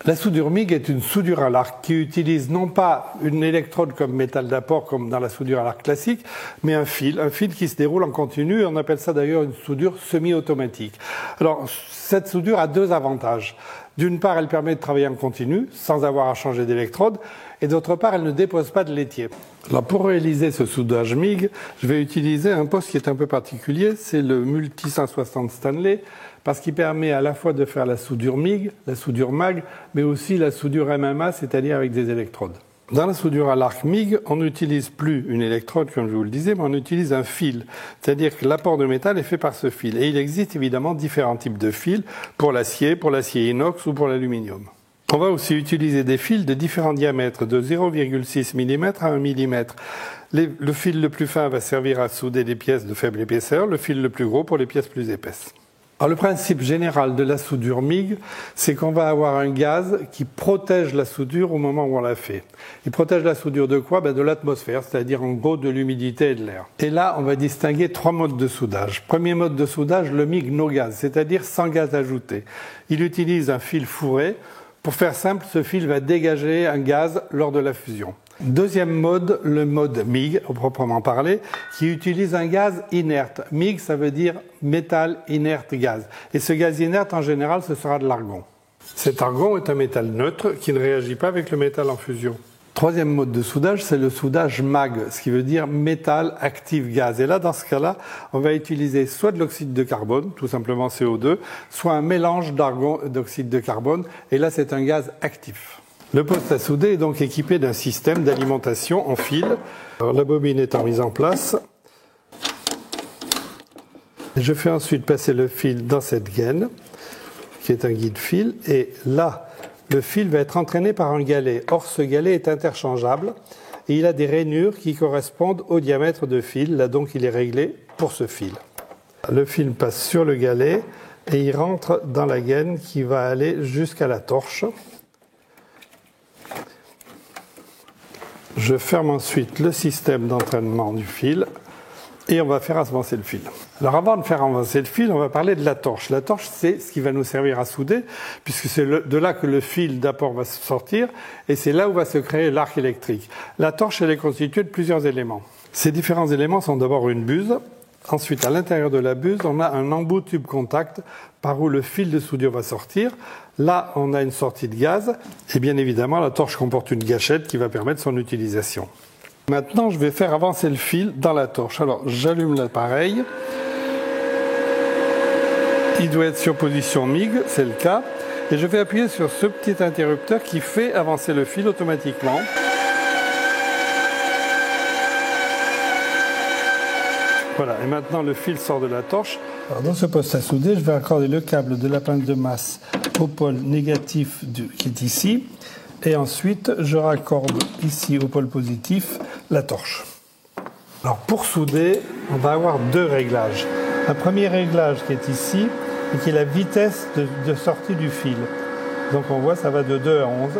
La soudure MIG est une soudure à l'arc qui utilise non pas une électrode comme métal d'apport comme dans la soudure à l'arc classique, mais un fil qui se déroule en continu, et on appelle ça d'ailleurs une soudure semi-automatique. Alors, cette soudure a deux avantages. D'une part, elle permet de travailler en continu, sans avoir à changer d'électrode, et d'autre part, elle ne dépose pas de l'étier. Alors, pour réaliser ce soudage MIG, je vais utiliser un poste qui est un peu particulier, c'est le Multi 160 Stanley, parce qu'il permet à la fois de faire la soudure MIG, la soudure MAG, mais aussi la soudure MMA, c'est-à-dire avec des électrodes. Dans la soudure à l'arc MIG, on n'utilise plus une électrode, comme je vous le disais, mais on utilise un fil. C'est-à-dire que l'apport de métal est fait par ce fil. Et il existe évidemment différents types de fils pour l'acier inox ou pour l'aluminium. On va aussi utiliser des fils de différents diamètres, de 0,6 mm à 1 mm. Le fil le plus fin va servir à souder des pièces de faible épaisseur, le fil le plus gros pour les pièces plus épaisses. Alors, le principe général de la soudure MIG, c'est qu'on va avoir un gaz qui protège la soudure au moment où on la fait. Il protège la soudure de quoi? De l'atmosphère, c'est-à-dire en gros de l'humidité et de l'air. Et là, on va distinguer trois modes de soudage. Premier mode de soudage, le MIG no gaz, c'est-à-dire sans gaz ajouté. Il utilise un fil fourré. Pour faire simple, ce fil va dégager un gaz lors de la fusion. Deuxième mode, le mode MIG, au proprement parler, qui utilise un gaz inerte. MIG, ça veut dire métal inerte gaz. Et ce gaz inerte, en général, ce sera de l'argon. Cet argon est un métal neutre qui ne réagit pas avec le métal en fusion. Troisième mode de soudage, c'est le soudage MAG, ce qui veut dire métal active gaz. Et là, dans ce cas-là, on va utiliser soit de l'oxyde de carbone, tout simplement CO2, soit un mélange d'argon et d'oxyde de carbone. Et là, c'est un gaz actif. Le poste à souder est donc équipé d'un système d'alimentation en fil. Alors, la bobine étant mise en place, je fais ensuite passer le fil dans cette gaine, qui est un guide fil, et là, le fil va être entraîné par un galet. Or, ce galet est interchangeable et il a des rainures qui correspondent au diamètre de fil. Là, donc, il est réglé pour ce fil. Le fil passe sur le galet et il rentre dans la gaine qui va aller jusqu'à la torche. Je ferme ensuite le système d'entraînement du fil et on va faire avancer le fil. Alors avant de faire avancer le fil, on va parler de la torche. La torche, c'est ce qui va nous servir à souder, puisque c'est de là que le fil d'apport va sortir et c'est là où va se créer l'arc électrique. La torche, elle est constituée de plusieurs éléments. Ces différents éléments sont d'abord une buse. Ensuite, à l'intérieur de la buse, on a un embout tube contact par où le fil de soudure va sortir. Là, on a une sortie de gaz. Et bien évidemment, la torche comporte une gâchette qui va permettre son utilisation. Maintenant, je vais faire avancer le fil dans la torche. Alors, j'allume l'appareil. Il doit être sur position MIG, c'est le cas. Et je vais appuyer sur ce petit interrupteur qui fait avancer le fil automatiquement. Voilà, et maintenant le fil sort de la torche. Alors dans ce poste à souder, je vais accorder le câble de la pince de masse au pôle négatif qui est ici. Et ensuite, je raccorde ici au pôle positif la torche. Alors pour souder, on va avoir deux réglages. Un premier réglage qui est ici, et qui est la vitesse de sortie du fil. Donc on voit, ça va de 2 à 11.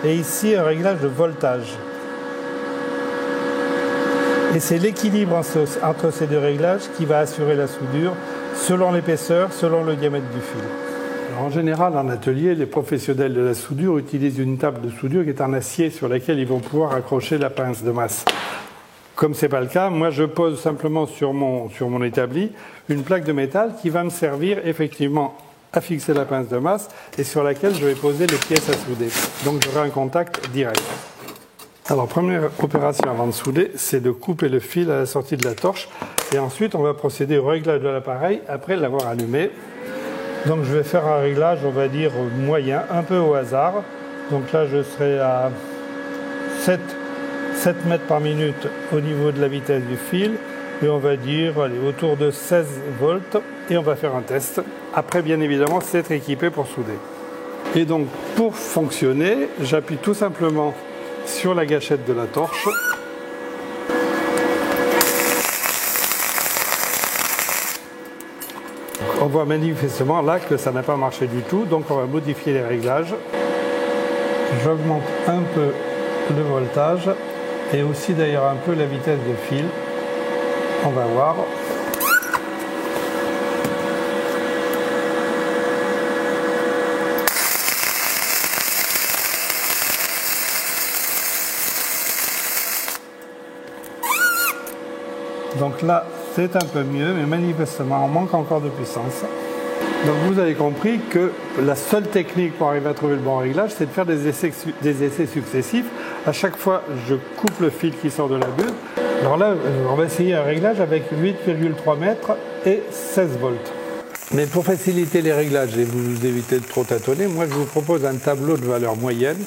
Et ici, un réglage de voltage. Et c'est l'équilibre entre ces deux réglages qui va assurer la soudure selon l'épaisseur, selon le diamètre du fil. Alors en général, en atelier, les professionnels de la soudure utilisent une table de soudure qui est en acier sur laquelle ils vont pouvoir accrocher la pince de masse. Comme ce n'est pas le cas, moi je pose simplement sur mon établi une plaque de métal qui va me servir effectivement à fixer la pince de masse et sur laquelle je vais poser les pièces à souder. Donc j'aurai un contact direct. Alors, première opération avant de souder, c'est de couper le fil à la sortie de la torche. Et ensuite, on va procéder au réglage de l'appareil après l'avoir allumé. Donc, je vais faire un réglage, on va dire, moyen, un peu au hasard. Donc là, je serai à 7 mètres par minute au niveau de la vitesse du fil. Et on va dire, allez, autour de 16 volts. Et on va faire un test. Après, bien évidemment, c'est être équipé pour souder. Et donc, pour fonctionner, j'appuie tout simplement sur la gâchette de la torche. On voit manifestement là que ça n'a pas marché du tout, donc on va modifier les réglages. J'augmente un peu le voltage et aussi d'ailleurs un peu la vitesse de fil. On va voir. Donc là, c'est un peu mieux, mais manifestement, on manque encore de puissance. Donc vous avez compris que la seule technique pour arriver à trouver le bon réglage, c'est de faire des essais successifs. À chaque fois, je coupe le fil qui sort de la bulle. Alors là, on va essayer un réglage avec 8,3 mètres et 16 volts. Mais pour faciliter les réglages et vous éviter de trop tâtonner, moi je vous propose un tableau de valeur moyenne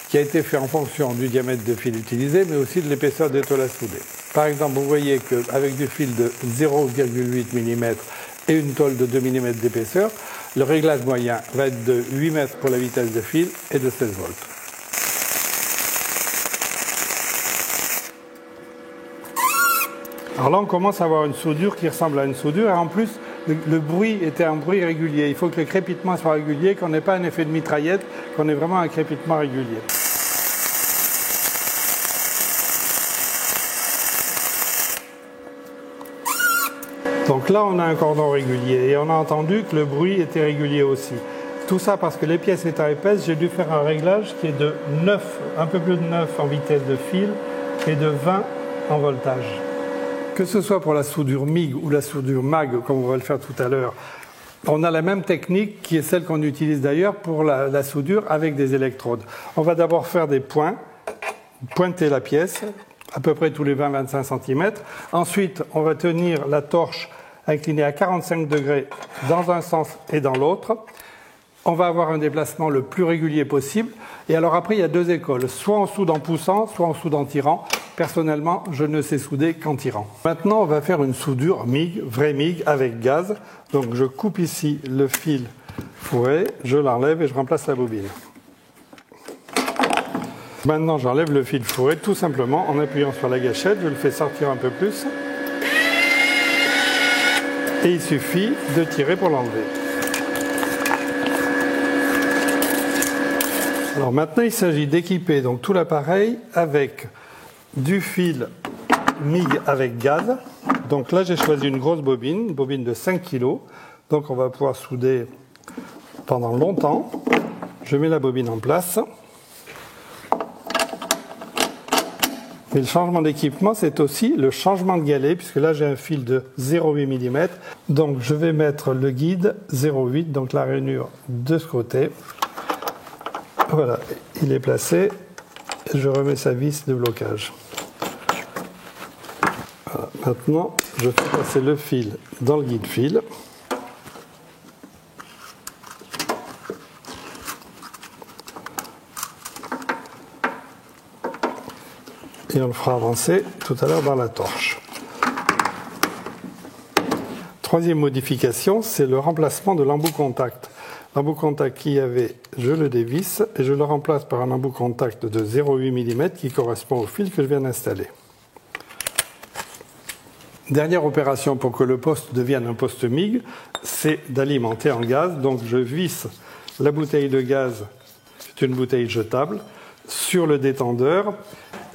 qui a été fait en fonction du diamètre de fil utilisé, mais aussi de l'épaisseur des tôles à souder. Par exemple, vous voyez qu'avec du fil de 0,8 mm et une tôle de 2 mm d'épaisseur, le réglage moyen va être de 8 mètres pour la vitesse de fil et de 16 volts. Alors là, on commence à avoir une soudure qui ressemble à une soudure, et en plus, le bruit était un bruit régulier. Il faut que le crépitement soit régulier, qu'on n'ait pas un effet de mitraillette, qu'on ait vraiment un crépitement régulier. Donc là, on a un cordon régulier et on a entendu que le bruit était régulier aussi. Tout ça parce que les pièces étant épaisses, j'ai dû faire un réglage qui est de 9, un peu plus de 9 en vitesse de fil et de 20 en voltage. Que ce soit pour la soudure MIG ou la soudure MAG, comme on va le faire tout à l'heure, on a la même technique qui est celle qu'on utilise d'ailleurs pour la soudure avec des électrodes. On va d'abord faire des points, pointer la pièce, à peu près tous les 20-25 cm. Ensuite, on va tenir la torche inclinée à 45 degrés dans un sens et dans l'autre. On va avoir un déplacement le plus régulier possible. Et alors après, il y a deux écoles. Soit on soude en poussant, soit on soude en tirant. Personnellement, je ne sais souder qu'en tirant. Maintenant, on va faire une soudure MIG, vraie MIG, avec gaz. Donc je coupe ici le fil fourré, je l'enlève et je remplace la bobine. Maintenant, j'enlève le fil fourré tout simplement en appuyant sur la gâchette. Je le fais sortir un peu plus. Et il suffit de tirer pour l'enlever. Alors maintenant, il s'agit d'équiper donc tout l'appareil avec du fil MIG avec gaz. Donc là, j'ai choisi une grosse bobine, une bobine de 5 kg. Donc on va pouvoir souder pendant longtemps. Je mets la bobine en place. Mais le changement d'équipement, c'est aussi le changement de galet, puisque là j'ai un fil de 0,8 mm. Donc je vais mettre le guide 0,8, donc la rainure de ce côté. Voilà, il est placé. Je remets sa vis de blocage. Voilà. Maintenant, je fais passer le fil dans le guide-fil. Et on le fera avancer tout à l'heure dans la torche. Troisième modification, c'est le remplacement de l'embout contact. L'embout contact qu'il y avait, je le dévisse et je le remplace par un embout contact de 0,8 mm qui correspond au fil que je viens d'installer. Dernière opération pour que le poste devienne un poste MIG, c'est d'alimenter en gaz. Donc je visse la bouteille de gaz, c'est une bouteille jetable, sur le détendeur.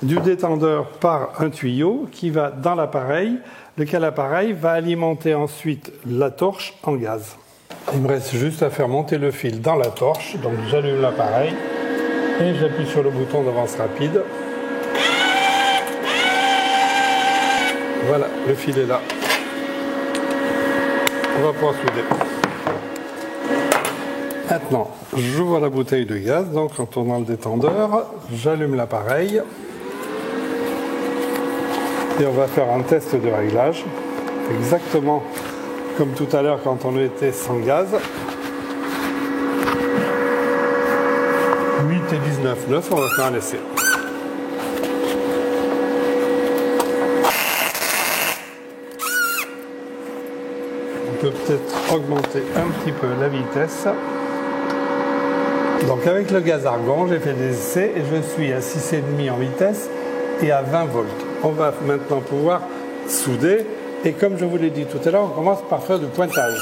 Du détendeur part un tuyau qui va dans l'appareil, lequel appareil va alimenter ensuite la torche en gaz. Il me reste juste à faire monter le fil dans la torche, donc j'allume l'appareil et j'appuie sur le bouton d'avance rapide. Voilà, le fil est là. On va pouvoir souder. Maintenant, j'ouvre la bouteille de gaz, donc en tournant le détendeur, j'allume l'appareil. Et on va faire un test de réglage, exactement comme tout à l'heure quand on était sans gaz. 8 et 19,9, on va faire un essai. On peut peut-être augmenter un petit peu la vitesse. Donc avec le gaz argon, j'ai fait des essais et je suis à 6,5 en vitesse et à 20 volts. On va maintenant pouvoir souder et comme je vous l'ai dit tout à l'heure, on commence par faire du pointage.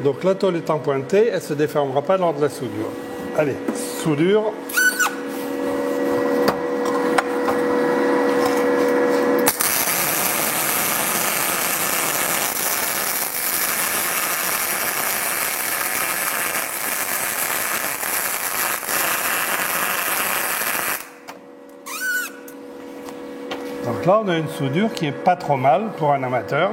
Donc la tôle étant pointée, elle ne se déformera pas lors de la soudure. Allez, soudure. Donc là, on a une soudure qui est pas trop mal pour un amateur.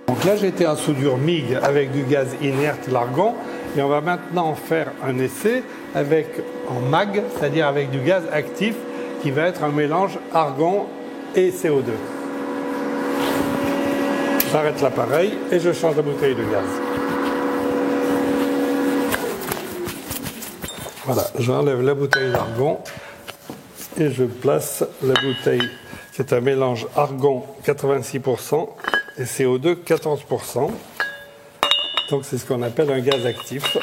Donc là, j'étais en soudure MIG avec du gaz inerte, l'argon, et on va maintenant faire un essai avec en MAG, c'est-à-dire avec du gaz actif, qui va être un mélange argon et CO2. J'arrête l'appareil et je change la bouteille de gaz. Voilà, j'enlève la bouteille d'argon et je place la bouteille qui est un mélange argon 86% et CO2 14%. Donc c'est ce qu'on appelle un gaz actif.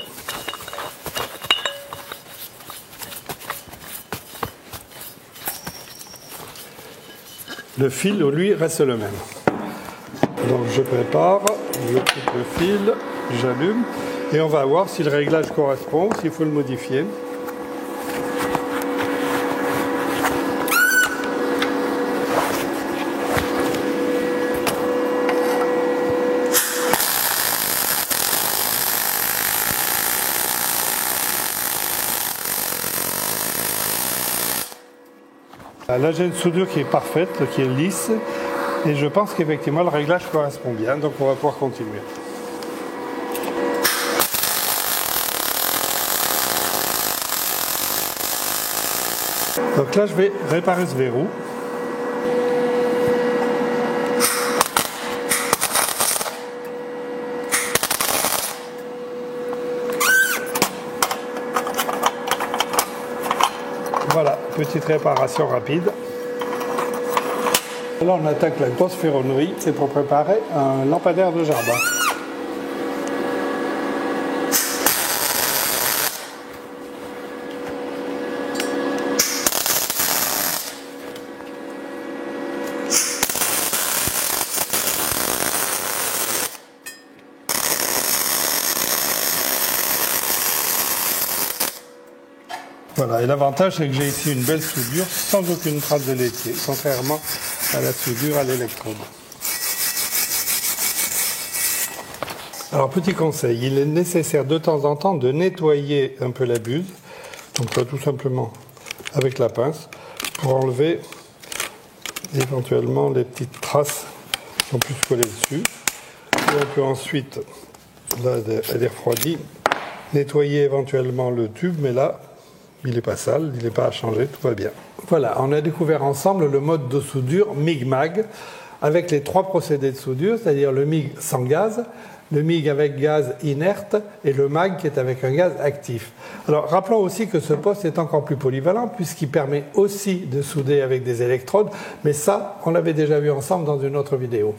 Le fil, lui, reste le même. Donc je prépare, je coupe le fil, j'allume et on va voir si le réglage correspond, s'il faut le modifier. Là j'ai une soudure qui est parfaite, qui est lisse, et je pense qu'effectivement le réglage correspond bien, donc on va pouvoir continuer. Donc là je vais réparer ce verrou. Voilà, petite réparation rapide. Là, on attaque la grosse ferronnerie, c'est pour préparer un lampadaire de jardin. Voilà, et l'avantage c'est que j'ai ici une belle soudure sans aucune trace de laitier, contrairement à la soudure à l'électrode. Alors petit conseil, il est nécessaire de temps en temps de nettoyer un peu la buse, donc là, tout simplement avec la pince, pour enlever éventuellement les petites traces qui ont pu se coller dessus. Et on peut ensuite, là elle est refroidie, nettoyer éventuellement le tube, mais là, il n'est pas sale, il n'est pas à changer, tout va bien. Voilà, on a découvert ensemble le mode de soudure MIG-MAG avec les trois procédés de soudure, c'est-à-dire le MIG sans gaz, le MIG avec gaz inerte et le MAG qui est avec un gaz actif. Alors rappelons aussi que ce poste est encore plus polyvalent puisqu'il permet aussi de souder avec des électrodes, mais ça, on l'avait déjà vu ensemble dans une autre vidéo.